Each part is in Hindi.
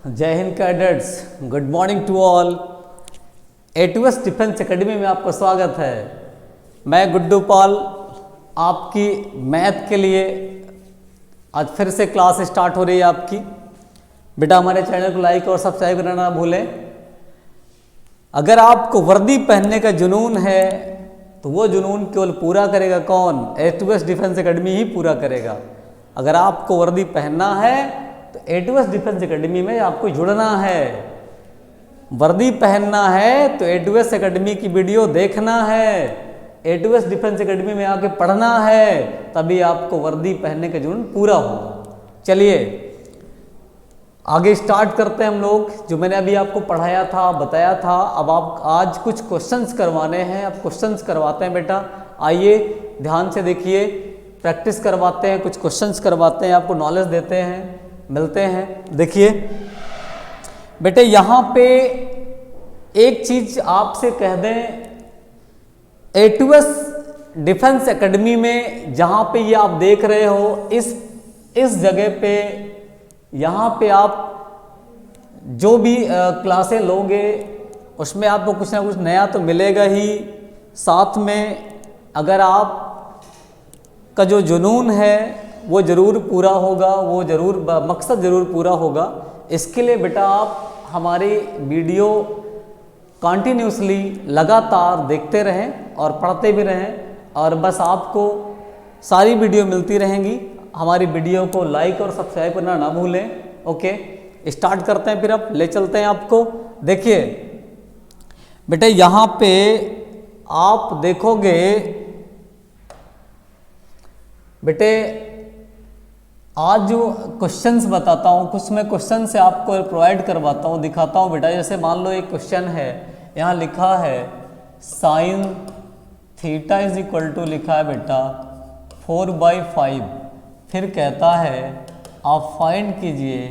जय हिंद cadets, good morning to all. A2S defence academy में आपका स्वागत है। मैं गुड्डू पाल आपकी मैथ के लिए आज फिर से क्लास स्टार्ट हो रही है आपकी। बेटा हमारे चैनल को लाइक और सब्सक्राइब करना ना भूलें। अगर आपको वर्दी पहनने का जुनून है तो वो जुनून केवल पूरा करेगा कौन? A2S डिफेंस एकेडमी ही पूरा करेगा। अगर आपको वर्दी पहनना है तो A2S डिफेंस एकेडमी में आपको जुड़ना है। वर्दी पहनना है तो A2S एकेडमी की वीडियो देखना है, A2S डिफेंस एकेडमी में आके पढ़ना है, तभी आपको वर्दी पहनने का जुनून पूरा होगा। चलिए आगे स्टार्ट करते हैं हम लोग। जो मैंने अभी आपको पढ़ाया था, बताया था, अब आप आज कुछ क्वेश्चंस करवाने हैं। अब क्वेश्चंस करवाते हैं बेटा। आइए ध्यान से देखिए, प्रैक्टिस करवाते हैं, कुछ क्वेश्चंस करवाते हैं, आपको नॉलेज देते हैं, मिलते हैं। देखिए बेटे यहाँ पे एक चीज आपसे कह दें, A2S डिफेंस एकेडमी में जहाँ पे ये आप देख रहे हो, इस जगह पे यहाँ पे आप जो भी क्लासें लोगे उसमें आपको कुछ ना कुछ नया तो मिलेगा ही। साथ में अगर आप का जो जुनून है वो ज़रूर पूरा होगा, वो ज़रूर मकसद ज़रूर पूरा होगा। इसके लिए बेटा आप हमारी वीडियो कंटिन्यूसली लगातार देखते रहें और पढ़ते भी रहें, और बस आपको सारी वीडियो मिलती रहेंगी। हमारी वीडियो को लाइक और सब्सक्राइब करना ना भूलें। ओके, स्टार्ट करते हैं, फिर अब ले चलते हैं आपको। देखिए बेटे यहाँ पे आप देखोगे बेटे, आज जो क्वेश्चंस बताता हूँ, कुछ मैं क्वेश्चन से आपको प्रोवाइड करवाता हूँ, दिखाता हूँ बेटा। जैसे मान लो एक क्वेश्चन है, यहाँ लिखा है sine theta is equal to, लिखा है बेटा 4/5। फिर कहता है आप फाइंड कीजिए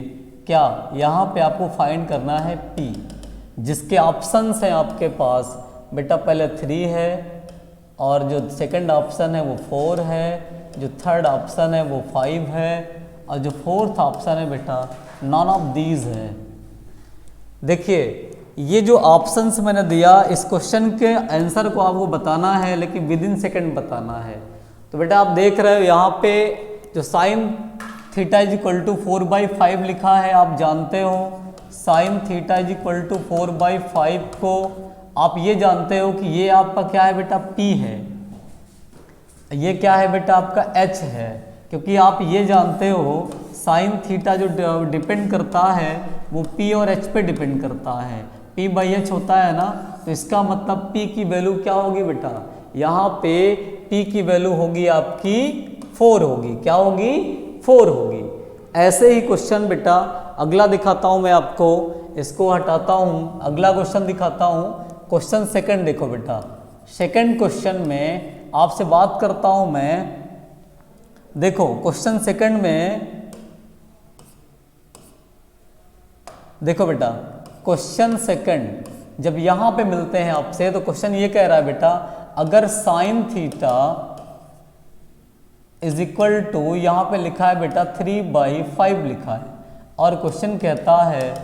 क्या, यहाँ पे आपको फाइंड करना है P, जिसके ऑप्शंस हैं आपके पास बेटा। पहले 3 है, और जो सेकंड ऑप्शन है वो 4 है, जो थर्ड ऑप्शन है वो 5 है, और जो फोर्थ ऑप्शन है बेटा नॉन ऑफ दीज है। देखिए ये जो ऑप्शंस मैंने दिया, इस क्वेश्चन के आंसर को आपको बताना है, लेकिन विद इन सेकेंड बताना है। तो बेटा आप देख रहे हो यहाँ पे जो sine theta is equal to 4/5 लिखा है, आप जानते हो sine theta is equal to 4/5 को आप ये जानते हो कि ये आपका क्या है बेटा, P है। ये क्या है बेटा, आपका H है, क्योंकि आप ये जानते हो साइन थीटा जो डिपेंड करता है वो P और H पे डिपेंड करता है। P/H होता है ना, तो इसका मतलब P की वैल्यू क्या होगी बेटा, यहाँ पे P की वैल्यू होगी आपकी 4 होगी। क्या होगी? 4 होगी। ऐसे ही क्वेश्चन बेटा अगला दिखाता हूँ मैं आपको, इसको हटाता हूँ, अगला क्वेश्चन दिखाता हूँ। क्वेश्चन सेकंड देखो बेटा, सेकंड क्वेश्चन में आपसे बात करता हूं मैं। देखो क्वेश्चन सेकंड में, देखो बेटा क्वेश्चन सेकंड जब यहां पे मिलते हैं आपसे, तो क्वेश्चन ये कह रहा है बेटा, अगर sine theta is equal to, यहां पे लिखा है बेटा 3/5 लिखा है, और क्वेश्चन कहता है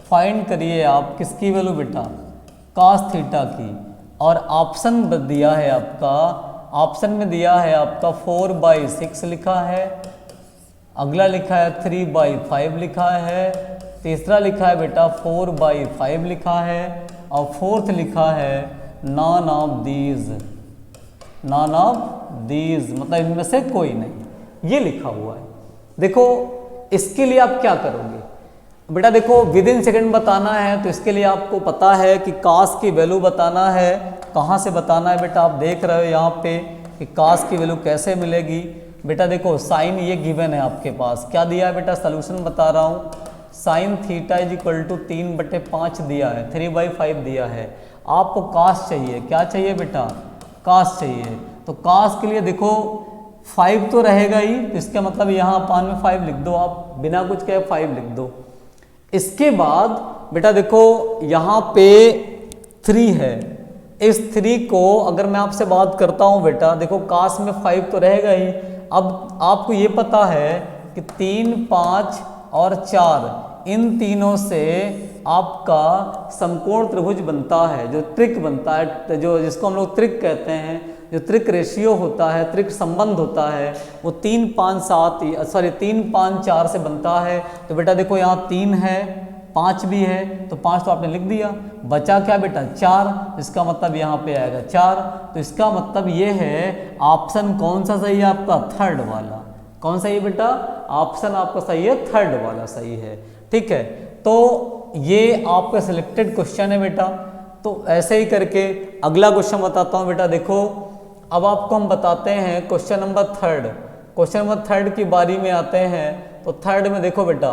फाइंड करिए आप किसकी वैल्यू बेटा, कॉस थीटा की। और ऑप्शन दिया है आपका, ऑप्शन में दिया है आपका 4/6 लिखा है, अगला लिखा है 3/5 लिखा है, तीसरा लिखा है बेटा 4/5 लिखा है, और फोर्थ लिखा है none of these, none of these मतलब इनमें से कोई नहीं, ये लिखा हुआ है। देखो इसके लिए आप क्या करोगे बेटा, देखो विद इन सेकेंड बताना है, तो इसके लिए आपको पता है कि कास की वैल्यू बताना है। कहाँ से बताना है बेटा, आप देख रहे हो यहाँ पे कि कास की वैल्यू कैसे मिलेगी। बेटा देखो साइन ये गिवन है आपके पास, क्या दिया है बेटा, सोल्यूशन बता रहा हूँ। Sine theta is equal to 3/5 दिया है, 3/5 दिया है। आपको कास चाहिए, क्या चाहिए बेटा, कास चाहिए। तो कास के लिए देखो 5 तो रहेगा ही, तो इसका मतलब यहाँ पान में 5 लिख दो, आप बिना कुछ कहे 5 लिख दो। इसके बाद बेटा देखो यहाँ पे 3 है, इस 3 को अगर मैं आपसे बात करता हूँ बेटा, देखो कास में 5 तो रहेगा ही। अब आपको ये पता है कि 3, 5 और 4, इन तीनों से आपका समकोण त्रिभुज बनता है, जो त्रिक बनता है, जो जिसको हम लोग त्रिक कहते हैं, जो त्रिक रेशियो होता है, त्रिक संबंध होता है, वो 3, 5, 4 से बनता है। तो बेटा देखो यहाँ 3 है, 5 भी है, तो 5 तो आपने लिख दिया, बचा क्या बेटा 4, इसका मतलब यहाँ पे आएगा 4। तो इसका मतलब ये है ऑप्शन कौन सा सही है आपका, थर्ड वाला। कौन सही है बेटा, ऑप्शन आपका सही है, थर्ड वाला सही है। ठीक है, तो ये आपका सिलेक्टेड क्वेश्चन है बेटा। तो ऐसे ही करके अगला क्वेश्चन बताता हूँ बेटा। देखो अब आपको हम बताते हैं क्वेश्चन नंबर 3। क्वेश्चन नंबर 3 की बारी में आते हैं। तो थर्ड में देखो बेटा,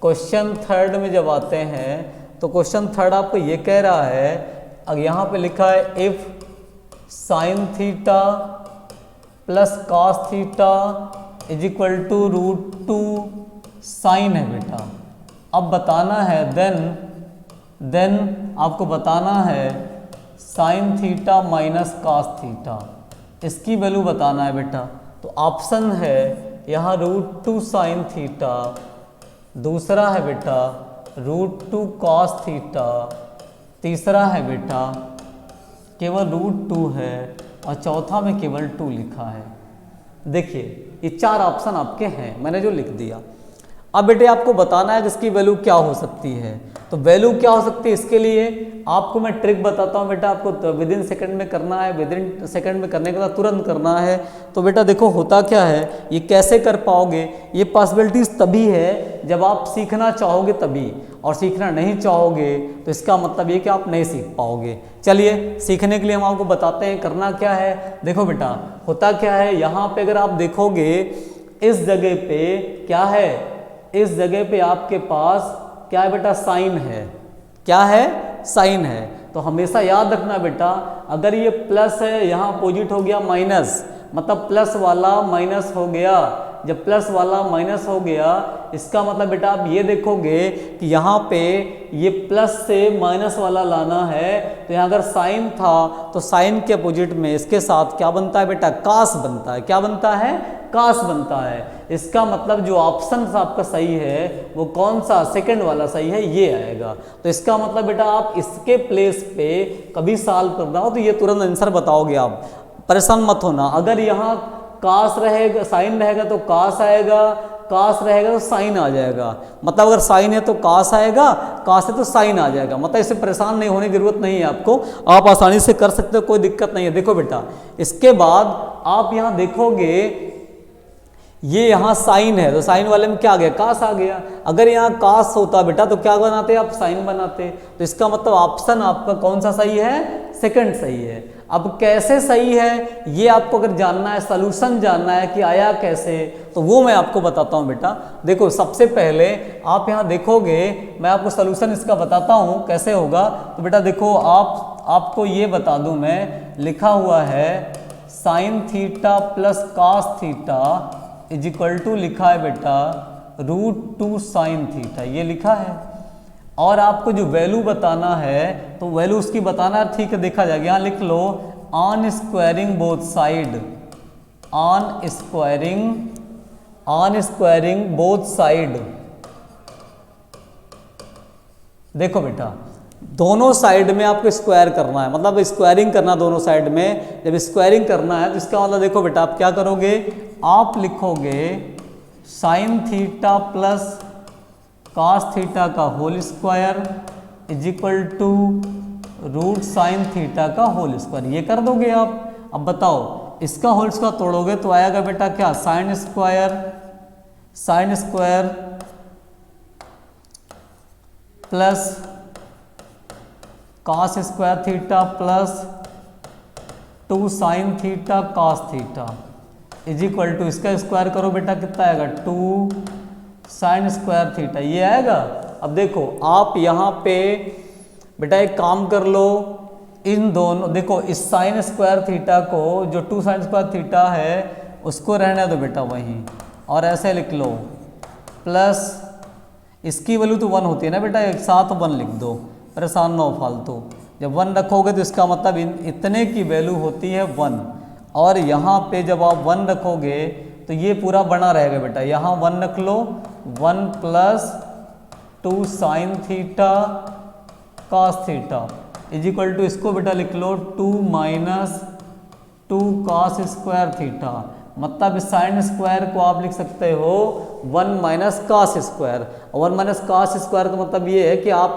क्वेश्चन 3 में जब आते हैं तो क्वेश्चन 3 आपको ये कह रहा है, अब यहाँ पे लिखा है if sine theta plus cos theta is equal to √2 sine है बेटा। अब बताना है देन आपको बताना है sine theta minus cos theta, इसकी वैल्यू बताना है बेटा। तो ऑप्शन है यहाँ √2 साइन थीटा, दूसरा है बेटा √2 कॉस थीटा, तीसरा है बेटा केवल √2 है, और चौथा में केवल 2 लिखा है। देखिए ये 4 ऑप्शन आपके हैं, मैंने जो लिख दिया। अब बेटे आपको बताना है कि इसकी वैल्यू क्या हो सकती है। तो वैल्यू क्या हो सकती है, इसके लिए आपको मैं ट्रिक बताता हूँ बेटा। आपको विदिन सेकंड में करना है, विदिन सेकंड में करने के बाद तुरंत करना है। तो बेटा देखो होता क्या है, ये कैसे कर पाओगे, ये पॉसिबिलिटीज़ तभी है जब आप सीखना चाहोगे तभी, और सीखना नहीं चाहोगे तो इसका मतलब ये कि आप नहीं सीख पाओगे। चलिए सीखने के लिए हम आपको बताते हैं करना क्या है। देखो बेटा होता क्या है, यहाँ पे अगर आप देखोगे इस जगह पे क्या है, इस जगह पे आपके पास क्या है बेटा, साइन है। क्या है, साइन है। तो हमेशा याद रखना बेटा, अगर ये प्लस है यहाँ अपोजिट हो गया माइनस, मतलब प्लस वाला माइनस हो गया। जब प्लस वाला माइनस हो गया इसका मतलब बेटा आप ये देखोगे कि यहाँ पे ये प्लस से माइनस वाला लाना है। तो यहाँ अगर साइन था तो साइन के अपोजिट में इसके साथ क्या बनता है बेटा, कास बनता है। क्या बनता है, कास बनता है। इसका मतलब जो ऑप्शन आपका सही है वो कौन सा, सेकंड वाला सही है, ये आएगा। तो इसका मतलब बेटा आप इसके प्लेस पे कभी सॉल्व करना हो तो ये तुरंत आंसर बताओगे आप, परेशान मत होना। अगर यहाँ कास रहेगा, साइन रहेगा तो कास आएगा, कास रहेगा तो साइन आ जाएगा। मतलब अगर साइन है तो कास आएगा, कास है तो साइन आ जाएगा। मतलब इससे परेशान नहीं होने की जरूरत नहीं है आपको, आप आसानी से कर सकते हो, कोई दिक्कत नहीं है। देखो बेटा इसके बाद आप यहाँ देखोगे ये यहाँ साइन है तो साइन वाले में क्या आ गया, कास आ गया। अगर यहाँ कास होता बेटा तो क्या बनाते आप, साइन बनाते। तो इसका मतलब ऑप्शन आपका कौन सा सही है, सेकंड सही है। अब कैसे सही है ये आपको अगर जानना है, सॉल्यूशन जानना है कि आया कैसे, तो वो मैं आपको बताता हूँ बेटा। देखो सबसे पहले आप यहाँ देखोगे, मैं आपको सॉल्यूशन इसका बताता हूँ कैसे होगा। तो बेटा देखो आपको ये बता दूँ मैं, लिखा हुआ है sine theta plus cos theta is equal to लिखा है बेटा √2 साइन थीटा, ये लिखा है। और आपको जो वैल्यू बताना है तो वैल्यू उसकी बताना है, ठीक है देखा जाएगा। यहाँ लिख लो on squaring both side, on squaring both side. देखो बेटा दोनों साइड में आपको स्क्वायर करना है, मतलब स्क्वायरिंग करना दोनों साइड में। जब स्क्वायरिंग करना है तो इसका मतलब देखो बेटा आप क्या करोगे, आप लिखोगे sine theta plus cos theta का whole square is equal to root sine theta का होल स्क्वायर, ये कर दोगे आप। अब बताओ इसका होल स्क्वायर तोड़ोगे तो आएगा बेटा क्या, sine square plus cos square theta plus 2 sine theta cos theta is equal to, इसका स्क्वायर करो बेटा कितना आएगा, 2 साइन स्क्वायर थीटा, ये आएगा। अब देखो आप यहाँ पे बेटा एक काम कर लो, इन दोनों देखो इस साइन स्क्वायर थीटा को, जो 2 साइन स्क्वायर थीटा है उसको रहने दो बेटा वहीं, और ऐसे लिख लो प्लस इसकी वैल्यू तो 1 होती है ना बेटा, एक साथ 1 लिख दो, परेशान ना हो फालतू। जब 1 रखोगे तो इसका मतलब इतने की वैल्यू होती है 1, और यहाँ पे जब आप 1 रखोगे तो तो ये पूरा बना रहेगा बेटा। यहाँ 1 रख लो, 1 plus 2 sine theta cos theta is equal to, इसको बेटा लिख लो 2 माइनस 2 कॉस स्क्वायर थीटा। मतलब साइन स्क्वायर को आप लिख सकते हो 1 minus cos square. 1 minus cos square का मतलब ये है कि आप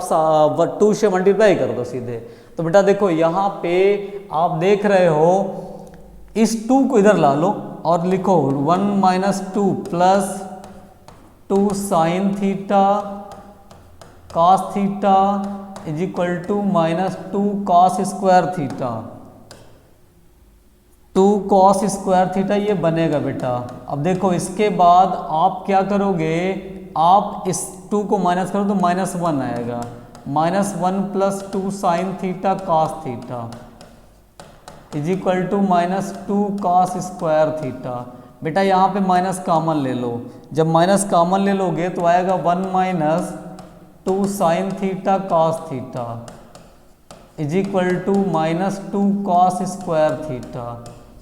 2 से मल्टीप्लाई कर दो सीधे। तो बेटा देखो यहाँ पे आप देख रहे हो, इस 2 को इधर ला लो और लिखो 1 minus 2 plus 2 sine theta cos theta is equal to minus 2 cos square theta. 2 cos square theta ये बनेगा बेटा। अब देखो इसके बाद आप क्या करोगे, आप इस 2 को माइनस करो तो -1 आएगा। -1 plus 2 sine theta cos theta is equal to -2 cos square theta. बेटा यहाँ पे माइनस कॉमन ले लो, जब माइनस कॉमन ले लोगे तो आएगा 1 minus 2 sine theta cos theta is equal to -2 cos square theta.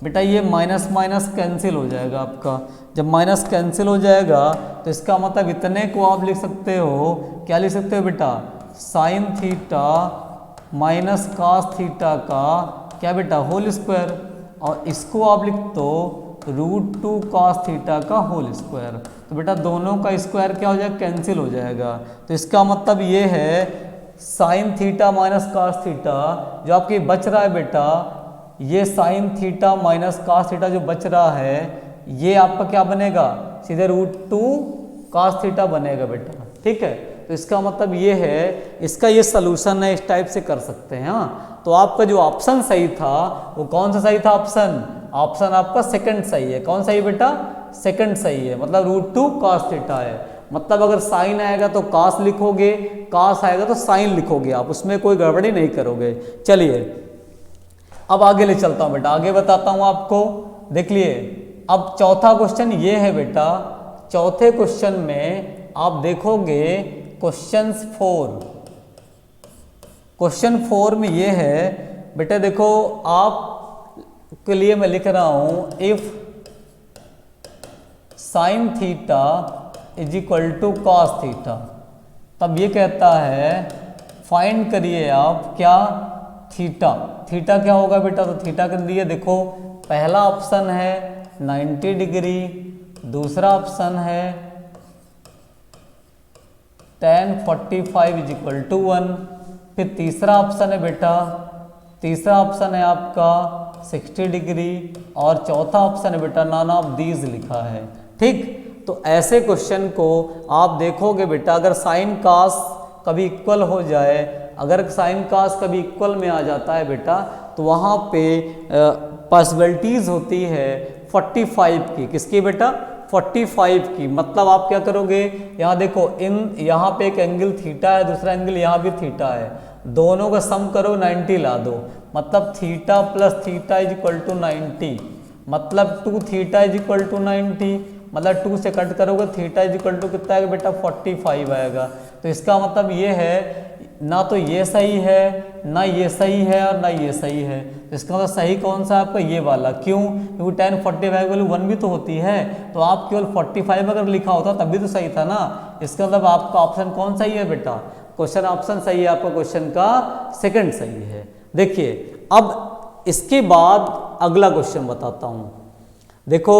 बेटा ये माइनस माइनस कैंसिल हो जाएगा आपका। जब माइनस कैंसिल हो जाएगा तो इसका मतलब इतने को आप लिख सकते हो, क्या लिख सकते हो बेटा, sign theta minus cos theta का क्या बेटा होल स्क्वायर, और इसको आप लिख दो √2 कॉस थीटा का होल स्क्वायर। तो बेटा दोनों का स्क्वायर क्या हो जाएगा, कैंसिल हो जाएगा। तो इसका मतलब ये है sine theta minus cos theta जो आपकी बच रहा है बेटा, ये sign theta minus cos theta जो बच रहा है ये आपका क्या बनेगा, सीधे √2 कॉस थीटा बनेगा बेटा। ठीक है, तो इसका मतलब ये है, इसका ये सलूशन है, इस टाइप से कर सकते हैं। हाँ, तो आपका जो ऑप्शन सही था वो कौन सा सही था, ऑप्शन आपका सेकंड सही है। कौन सही बेटा, सेकंड सही है, मतलब √2 कॉस थीटा है। मतलब अगर साइन आएगा तो कॉस लिखोगे, कॉस आएगा तो साइन लिखोगे, आप उसमें कोई गड़बड़ी नहीं करोगे। चलिए अब आगे ले चलता हूँ बेटा, आगे बताता हूँ आपको। देख लिए, अब चौथा क्वेश्चन ये है बेटा। चौथे क्वेश्चन में आप देखोगे क्वेश्चन 4 में ये है बेटा, देखो आप के लिए मैं लिख रहा हूँ if sine theta is equal to cos theta, तब ये कहता है फाइंड करिए आप क्या, थीटा। थीटा क्या होगा बेटा, तो थीटा के लिए देखो पहला ऑप्शन है 90 डिग्री, दूसरा ऑप्शन है tan 45 इज इक्वल टू 1, फिर तीसरा ऑप्शन है बेटा, तीसरा ऑप्शन है आपका 60 डिग्री, और चौथा ऑप्शन है बेटा नॉन ऑफ दीज लिखा है। ठीक, तो ऐसे क्वेश्चन को आप देखोगे बेटा, अगर साइन कॉस कभी इक्वल हो जाए, अगर साइन कॉस कभी इक्वल में आ जाता है बेटा, तो वहाँ पे पॉसिबिलिटीज़ होती है 45 की। किसकी बेटा, 45 की। मतलब आप क्या करोगे, यहाँ देखो यहाँ पे एक एंगल थीटा है, दूसरा एंगल यहाँ भी थीटा है, दोनों का सम करो 90 ला दो, मतलब theta plus theta is equal to 90, मतलब 2 थीटा इज इक्वल टू 90, मतलब 2 से कट करोगे थीटा इज इक्वल टू कितना आएगा बेटा, 45 आएगा। तो इसका मतलब ये है, ना तो ये सही है, ना ये सही है, और ना ये सही है। तो इसका मतलब सही कौन सा है आपका, ये वाला। क्यों, क्योंकि tan 45 वैल्यू 1 भी तो होती है, तो आप केवल 45 अगर लिखा होता तब भी तो सही था ना। इसका मतलब आपका ऑप्शन कौन सही है बेटा, क्वेश्चन ऑप्शन सही है आपका, क्वेश्चन का सेकंड सही है। देखिए अब इसके बाद अगला क्वेश्चन बताता हूँ। देखो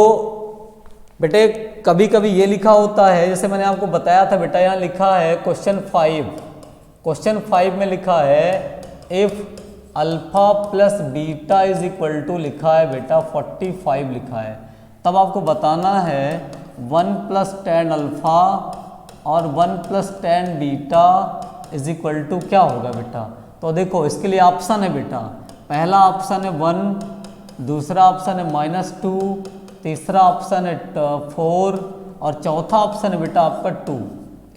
बेटे कभी कभी ये लिखा होता है, जैसे मैंने आपको बताया था बेटा, यहाँ लिखा है क्वेश्चन 5 में लिखा है if alpha plus beta is equal to, लिखा है बेटा 45 लिखा है, तब आपको बताना है 1 प्लस tan अल्फा और 1 plus tan beta is equal to क्या होगा बेटा। तो देखो इसके लिए ऑप्शन है बेटा, पहला ऑप्शन है 1, दूसरा ऑप्शन है -2, तीसरा ऑप्शन है 4, और चौथा ऑप्शन है बेटा आपका 2।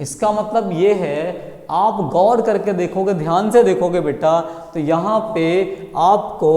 इसका मतलब ये है, आप गौर करके देखोगे, ध्यान से देखोगे बेटा, तो यहाँ पे आपको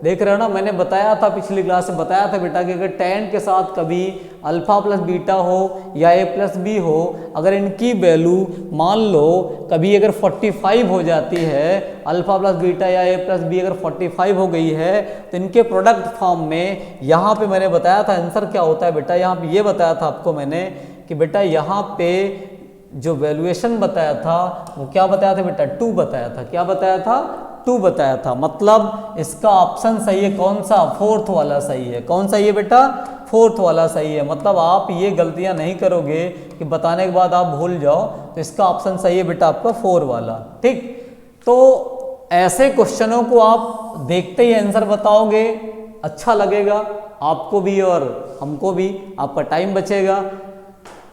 देख रहे हो ना, मैंने बताया था पिछली क्लास में बताया था बेटा कि अगर tan के साथ कभी अल्फा प्लस बीटा हो या ए प्लस बी हो, अगर इनकी वैल्यू मान लो कभी अगर 45 हो जाती है, अल्फा प्लस बीटा या ए प्लस बी अगर 45 हो गई है, तो इनके प्रोडक्ट फॉर्म में यहाँ पे मैंने बताया था आंसर क्या होता है बेटा, यहाँ पे ये बताया था आपको मैंने कि बेटा यहाँ पे जो वैल्यूएशन बताया था वो क्या बताया था बेटा, 2 बताया था। क्या बताया था? 2 बताया था। मतलब इसका ऑप्शन सही है कौन सा? 4th वाला सही है। कौन सा ये बेटा? 4th वाला सही है। मतलब आप ये गलतियां नहीं करोगे कि बताने के बाद आप भूल जाओ, तो इसका ऑप्शन सही है बेटा आपका 4 वाला। ठीक, तो ऐसे क्वेश्चनों को आप देखते ही आंसर बताओगे, अच्छा लगेगा आपको भी और हमको भी, आपका टाइम बचेगा।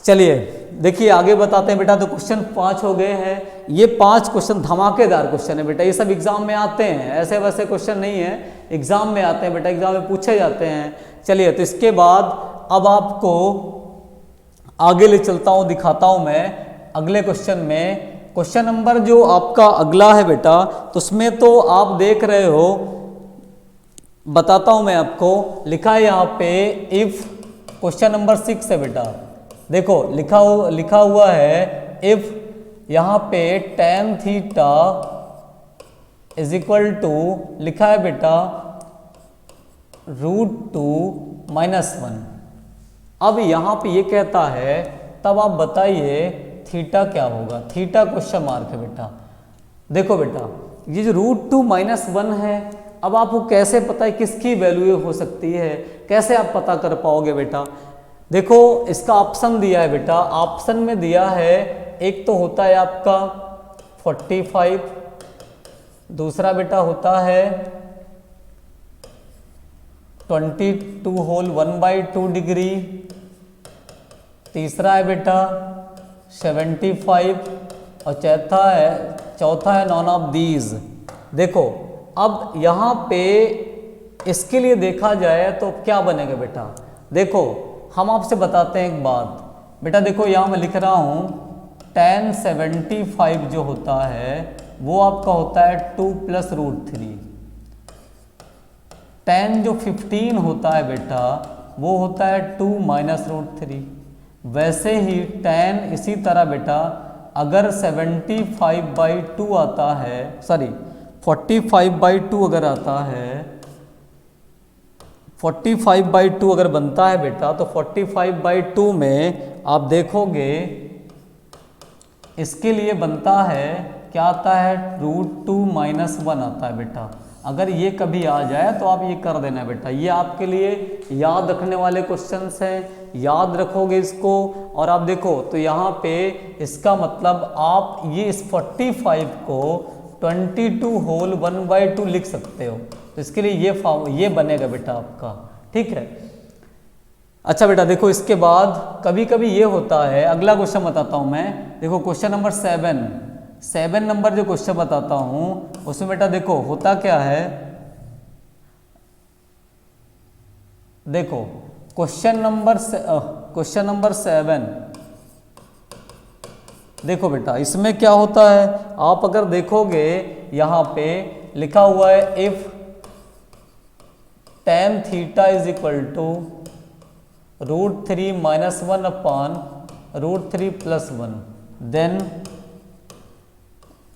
चलिए देखिए आगे बताते हैं बेटा। तो क्वेश्चन 5 हो गए हैं। ये 5 क्वेश्चन धमाकेदार क्वेश्चन है बेटा, ये सब एग्जाम में आते हैं, ऐसे वैसे क्वेश्चन नहीं है, एग्जाम में आते हैं बेटा, एग्जाम में पूछे जाते हैं। चलिए तो इसके बाद अब आपको आगे ले चलता हूँ, दिखाता हूँ मैं अगले क्वेश्चन में। क्वेश्चन नंबर जो आपका अगला है बेटा, तो उसमें तो आप देख रहे हो, बताता हूँ मैं आपको, लिखा है यहाँ पे इफ, क्वेश्चन नंबर 6 है बेटा। देखो लिखा हुआ है इफ, यहाँ पे tan theta is equal to, लिखा है बेटा √2 - 1। अब यहाँ पे ये कहता है, तब आप बताइए थीटा क्या होगा। थीटा क्वेश्चन मार्क है बेटा। देखो बेटा ये जो √2 - 1 है, अब आपको कैसे पता है किसकी वैल्यू हो सकती है, कैसे आप पता कर पाओगे बेटा? देखो इसका ऑप्शन दिया है बेटा, ऑप्शन में दिया है एक तो होता है आपका 45, दूसरा बेटा होता है 22 होल 1/2 डिग्री, तीसरा है बेटा 75 और चौथा है नॉन ऑफ दीज। देखो अब यहाँ पे इसके लिए देखा जाए तो क्या बनेगा बेटा? देखो हम आपसे बताते हैं एक बात बेटा। देखो यहाँ मैं लिख रहा हूँ tan 75 जो होता है वो आपका होता है 2 + √3। tan जो 15 होता है बेटा वो होता है 2 - √3। वैसे ही tan इसी तरह बेटा अगर 75/2 आता है, सॉरी 45/2 अगर आता है, 45/2 अगर बनता है बेटा, तो 45/2 में आप देखोगे इसके लिए बनता है क्या आता है, √2 - 1 आता है बेटा। अगर ये कभी आ जाए तो आप ये कर देना बेटा, ये आपके लिए याद रखने वाले क्वेश्चंस हैं, याद रखोगे इसको। और आप देखो तो यहाँ पे इसका मतलब आप ये इस 45 को 22 होल 1/2 लिख सकते हो, तो इसके लिए ये बनेगा बेटा आपका। ठीक है, अच्छा बेटा देखो इसके बाद कभी कभी ये होता है, अगला क्वेश्चन बताता हूँ मैं। देखो क्वेश्चन नंबर 7 नंबर जो क्वेश्चन बताता हूँ उसमें बेटा देखो होता क्या है। देखो क्वेश्चन नंबर 7 देखो बेटा इसमें क्या होता है, आप अगर देखोगे यहाँ पे लिखा हुआ है if tan theta is equal to √3 - 1/√3 + 1, then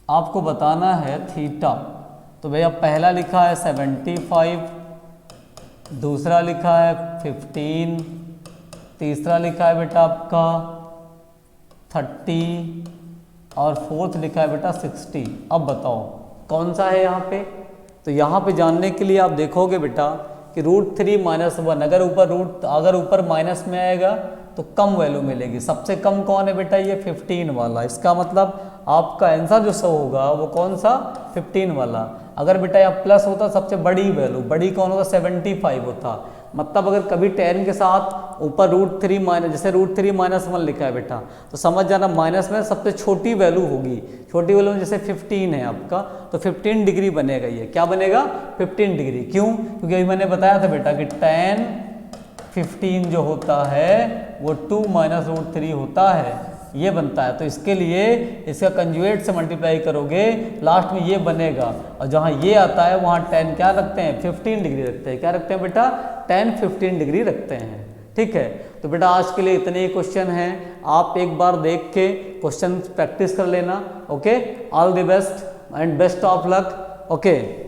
आपको बताना है थीटा। तो भैया पहला लिखा है 75, दूसरा लिखा है 15, तीसरा लिखा है बेटा आपका 30 और फोर्थ लिखा है बेटा 60। अब बताओ कौन सा है यहाँ पे? तो यहाँ पे जानने के लिए आप देखोगे बेटा कि √3 - 1, अगर ऊपर माइनस में आएगा तो कम वैल्यू मिलेगी। सबसे कम कौन है बेटा? ये 15 वाला। इसका मतलब आपका आंसर जो सो होगा वो कौन सा? 15 वाला। अगर बेटा यहाँ प्लस होता सबसे बड़ी वैल्यू, बड़ी कौन होता? 75 होता। मतलब अगर कभी tan के साथ ऊपर √3 जैसे √3 - 1 लिखा है बेटा, तो समझ जाना माइनस में सबसे छोटी वैल्यू होगी। छोटी वैल्यू में जैसे 15 है आपका, तो 15 डिग्री बनेगा। ये क्या बनेगा? 15 डिग्री। क्यों? क्योंकि अभी मैंने बताया था बेटा कि tan 15 जो होता है वो 2 - √3 होता है, ये बनता है। तो इसके लिए इसका कंजुगेट से मल्टीप्लाई करोगे, लास्ट में ये बनेगा। और जहाँ ये आता है वहाँ tan क्या रखते हैं? 15 डिग्री रखते हैं। क्या रखते हैं बेटा? tan 15 डिग्री रखते हैं। ठीक है, तो बेटा आज के लिए इतने ही क्वेश्चन हैं, आप एक बार देख के क्वेश्चन प्रैक्टिस कर लेना। Okay, all the best and best of luck. Okay.